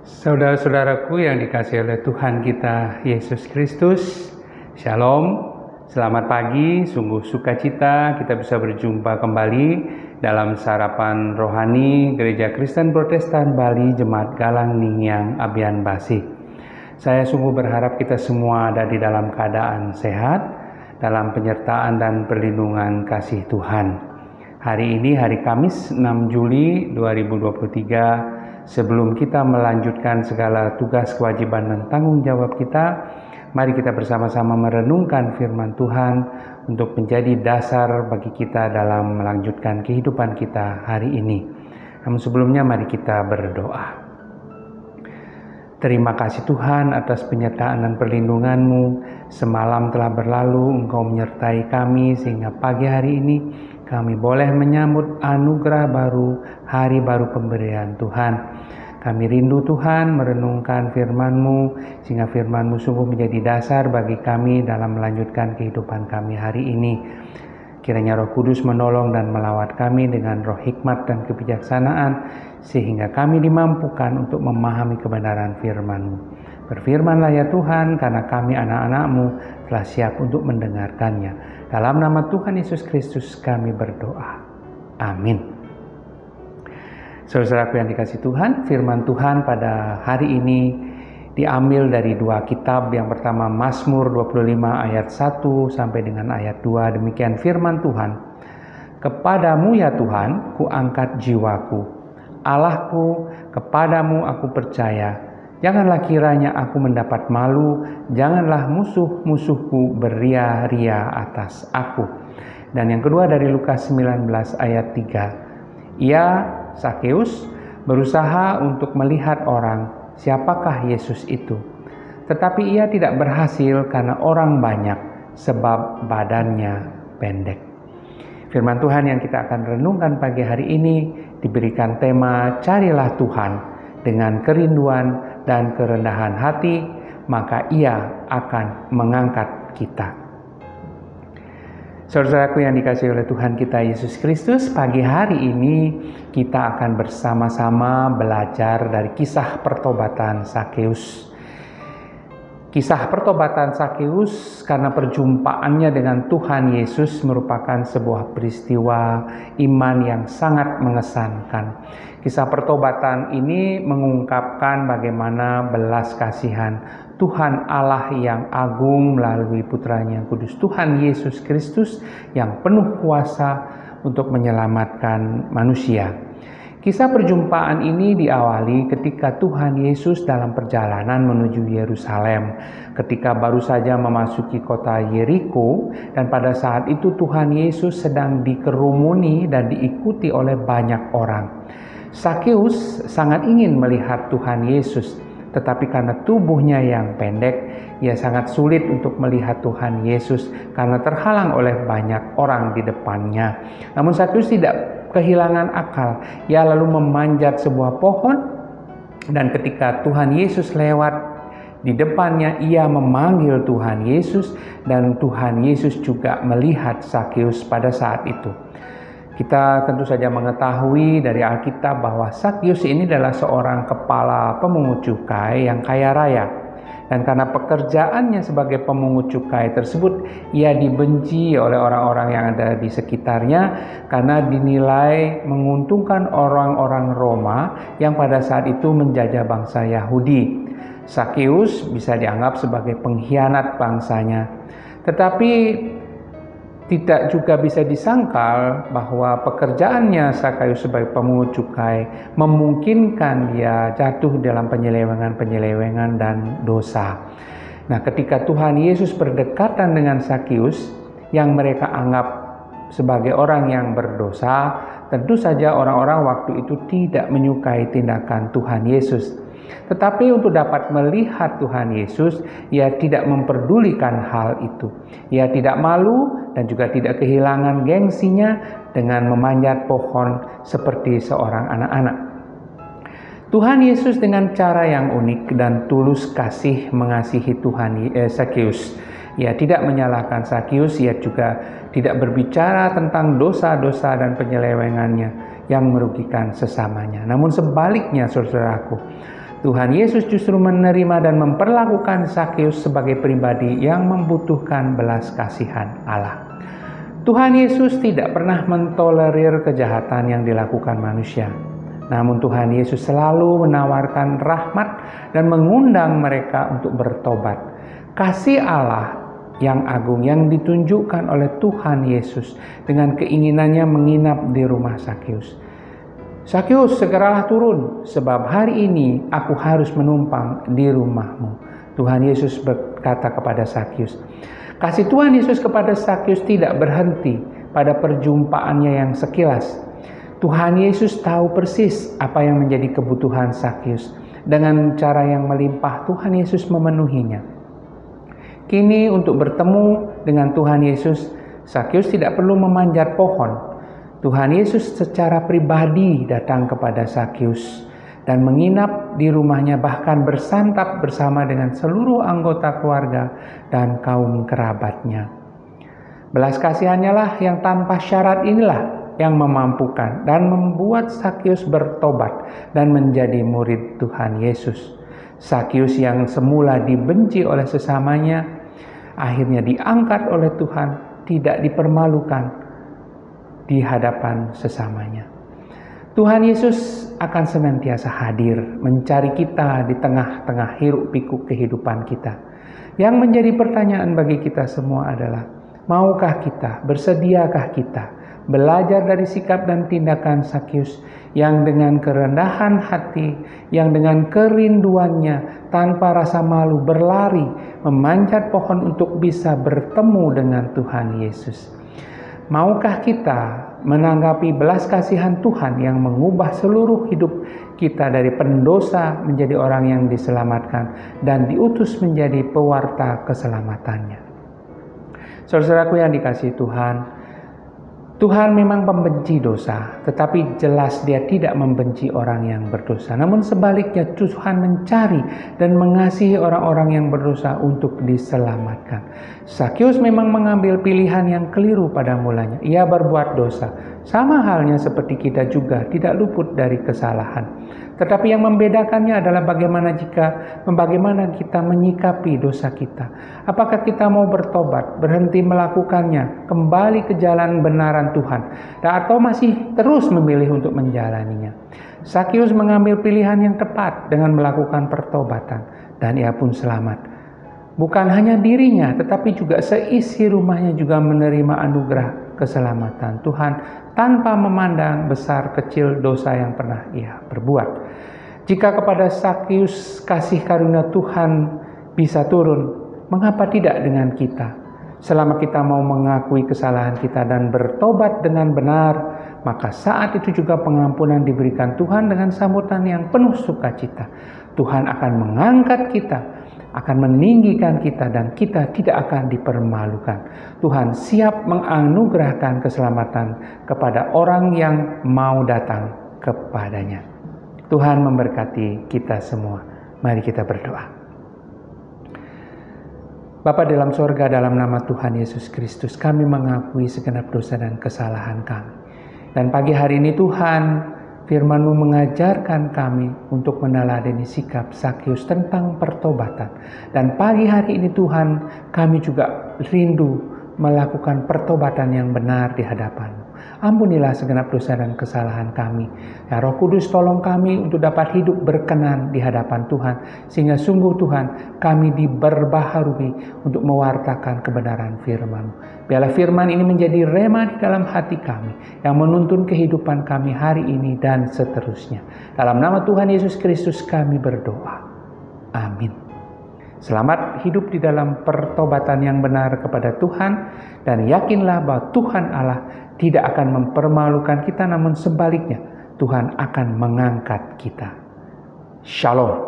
Saudara-saudaraku yang dikasihi oleh Tuhan kita Yesus Kristus, Shalom, selamat pagi, sungguh sukacita kita bisa berjumpa kembali dalam sarapan rohani Gereja Kristen Protestan Bali Jemaat Galang Ningyang Abian Basi. Saya sungguh berharap kita semua ada di dalam keadaan sehat, dalam penyertaan dan perlindungan kasih Tuhan. Hari ini hari Kamis 6 Juli 2023, sebelum kita melanjutkan segala tugas, kewajiban, dan tanggung jawab kita, mari kita bersama-sama merenungkan firman Tuhan untuk menjadi dasar bagi kita dalam melanjutkan kehidupan kita hari ini. Namun sebelumnya mari kita berdoa. Terima kasih Tuhan atas penyertaan dan perlindungan-Mu. Semalam telah berlalu, Engkau menyertai kami sehingga pagi hari ini kami boleh menyambut anugerah baru, hari baru pemberian Tuhan. Kami rindu Tuhan merenungkan firman-Mu, sehingga firman-Mu sungguh menjadi dasar bagi kami dalam melanjutkan kehidupan kami hari ini. Kiranya Roh Kudus menolong dan melawat kami dengan roh hikmat dan kebijaksanaan, sehingga kami dimampukan untuk memahami kebenaran firman-Mu. Berfirmanlah ya Tuhan, karena kami anak-anak-Mu telah siap untuk mendengarkannya. Dalam nama Tuhan Yesus Kristus kami berdoa. Amin. Saudara-saudaraku yang dikasihi Tuhan, firman Tuhan pada hari ini diambil dari dua kitab. Yang pertama Mazmur 25 ayat 1 sampai dengan ayat 2. Demikian firman Tuhan. Kepadamu ya Tuhan, ku angkat jiwaku. Allahku, kepadamu aku percaya. Janganlah kiranya aku mendapat malu, janganlah musuh-musuhku beria-ria atas aku. Dan yang kedua dari Lukas 19 ayat 3. Ia, Sakeus, berusaha untuk melihat orang, siapakah Yesus itu. Tetapi ia tidak berhasil karena orang banyak, sebab badannya pendek. Firman Tuhan yang kita akan renungkan pagi hari ini diberikan tema Carilah Tuhan dengan kerinduan dan kerendahan hati, maka ia akan mengangkat kita. Saudaraku yang dikasihi oleh Tuhan kita Yesus Kristus, pagi hari ini kita akan bersama-sama belajar dari kisah pertobatan Sakeus. Kisah pertobatan Sakeus karena perjumpaannya dengan Tuhan Yesus merupakan sebuah peristiwa iman yang sangat mengesankan. Kisah pertobatan ini mengungkapkan bagaimana belas kasihan Tuhan Allah yang agung melalui putranya yang kudus, Tuhan Yesus Kristus yang penuh kuasa untuk menyelamatkan manusia. Kisah perjumpaan ini diawali ketika Tuhan Yesus dalam perjalanan menuju Yerusalem, ketika baru saja memasuki kota Yeriko, dan pada saat itu Tuhan Yesus sedang dikerumuni dan diikuti oleh banyak orang. Sakeus sangat ingin melihat Tuhan Yesus, tetapi karena tubuhnya yang pendek, ia sangat sulit untuk melihat Tuhan Yesus karena terhalang oleh banyak orang di depannya. Namun Sakeus tidak kehilangan akal. Ia lalu memanjat sebuah pohon, dan ketika Tuhan Yesus lewat di depannya, ia memanggil Tuhan Yesus, dan Tuhan Yesus juga melihat Sakeus pada saat itu. Kita tentu saja mengetahui dari Alkitab bahwa Sakeus ini adalah seorang kepala pemungut cukai yang kaya raya. Dan karena pekerjaannya sebagai pemungut cukai tersebut, ia dibenci oleh orang-orang yang ada di sekitarnya karena dinilai menguntungkan orang-orang Roma yang pada saat itu menjajah bangsa Yahudi. Sakeus bisa dianggap sebagai pengkhianat bangsanya. Tetapi tidak juga bisa disangkal bahwa pekerjaannya Sakeus sebagai pemungut cukai memungkinkan dia jatuh dalam penyelewengan dan dosa. Nah, ketika Tuhan Yesus berdekatan dengan Sakeus yang mereka anggap sebagai orang yang berdosa, tentu saja orang-orang waktu itu tidak menyukai tindakan Tuhan Yesus. Tetapi untuk dapat melihat Tuhan Yesus, ia tidak memperdulikan hal itu. Ia tidak malu dan juga tidak kehilangan gengsinya dengan memanjat pohon seperti seorang anak-anak. Tuhan Yesus dengan cara yang unik dan tulus kasih mengasihi Sakeus. Ia tidak menyalahkan Sakeus, ia juga tidak berbicara tentang dosa-dosa dan penyelewengannya yang merugikan sesamanya. Namun sebaliknya, saudaraku, Tuhan Yesus justru menerima dan memperlakukan Sakeus sebagai pribadi yang membutuhkan belas kasihan Allah. Tuhan Yesus tidak pernah mentolerir kejahatan yang dilakukan manusia. Namun Tuhan Yesus selalu menawarkan rahmat dan mengundang mereka untuk bertobat. Kasih Allah yang agung yang ditunjukkan oleh Tuhan Yesus dengan keinginannya menginap di rumah Sakeus. Sakeus, segeralah turun, sebab hari ini aku harus menumpang di rumahmu. Tuhan Yesus berkata kepada Sakeus. Kasih Tuhan Yesus kepada Sakeus tidak berhenti pada perjumpaannya yang sekilas. Tuhan Yesus tahu persis apa yang menjadi kebutuhan Sakeus. Dengan cara yang melimpah, Tuhan Yesus memenuhinya. Kini untuk bertemu dengan Tuhan Yesus, Sakeus tidak perlu memanjat pohon. Tuhan Yesus secara pribadi datang kepada Sakeus dan menginap di rumahnya, bahkan bersantap bersama dengan seluruh anggota keluarga dan kaum kerabatnya. Belas kasihannya lah yang tanpa syarat inilah yang memampukan dan membuat Sakeus bertobat dan menjadi murid Tuhan Yesus. Sakeus yang semula dibenci oleh sesamanya, akhirnya diangkat oleh Tuhan, tidak dipermalukan di hadapan sesamanya. Tuhan Yesus akan senantiasa hadir mencari kita di tengah-tengah hiruk-pikuk kehidupan kita. Yang menjadi pertanyaan bagi kita semua adalah, maukah kita, bersediakah kita belajar dari sikap dan tindakan Sakeus yang dengan kerendahan hati, yang dengan kerinduannya tanpa rasa malu berlari memanjat pohon untuk bisa bertemu dengan Tuhan Yesus. Maukah kita menanggapi belas kasihan Tuhan yang mengubah seluruh hidup kita dari pendosa menjadi orang yang diselamatkan dan diutus menjadi pewarta keselamatannya? Saudaraku yang dikasihi Tuhan, Tuhan memang pembenci dosa, tetapi jelas Dia tidak membenci orang yang berdosa. Namun sebaliknya, Tuhan mencari dan mengasihi orang-orang yang berdosa untuk diselamatkan. Sakeus memang mengambil pilihan yang keliru pada mulanya. Ia berbuat dosa, sama halnya seperti kita juga tidak luput dari kesalahan. Tetapi yang membedakannya adalah bagaimana kita menyikapi dosa kita. Apakah kita mau bertobat, berhenti melakukannya, kembali ke jalan benaran Tuhan, atau masih terus memilih untuk menjalaninya. Sakeus mengambil pilihan yang tepat dengan melakukan pertobatan, dan ia pun selamat. Bukan hanya dirinya, tetapi juga seisi rumahnya juga menerima anugerah keselamatan Tuhan tanpa memandang besar kecil dosa yang pernah ia perbuat. Jika kepada Sakeus kasih karunia Tuhan bisa turun, mengapa tidak dengan kita? Selama kita mau mengakui kesalahan kita dan bertobat dengan benar, maka saat itu juga pengampunan diberikan Tuhan dengan sambutan yang penuh sukacita. Tuhan akan mengangkat kita, akan meninggikan kita, dan kita tidak akan dipermalukan. Tuhan siap menganugerahkan keselamatan kepada orang yang mau datang kepadanya. Tuhan memberkati kita semua. Mari kita berdoa. Bapa dalam sorga, dalam nama Tuhan Yesus Kristus, kami mengakui segenap dosa dan kesalahan kami. Dan pagi hari ini Tuhan, firman-Mu mengajarkan kami untuk meneladani sikap Sakeus tentang pertobatan. Dan pagi hari ini Tuhan, kami juga rindu melakukan pertobatan yang benar di hadapan-Mu. Ampunilah segenap dosa dan kesalahan kami. Ya Roh Kudus, tolong kami untuk dapat hidup berkenan di hadapan Tuhan, sehingga sungguh Tuhan kami diperbaharui untuk mewartakan kebenaran firman-Mu. Biarlah firman ini menjadi rema di dalam hati kami, yang menuntun kehidupan kami hari ini dan seterusnya. Dalam nama Tuhan Yesus Kristus kami berdoa. Amin. Selamat hidup di dalam pertobatan yang benar kepada Tuhan, dan yakinlah bahwa Tuhan Allah tidak akan mempermalukan kita, namun sebaliknya Tuhan akan mengangkat kita. Shalom.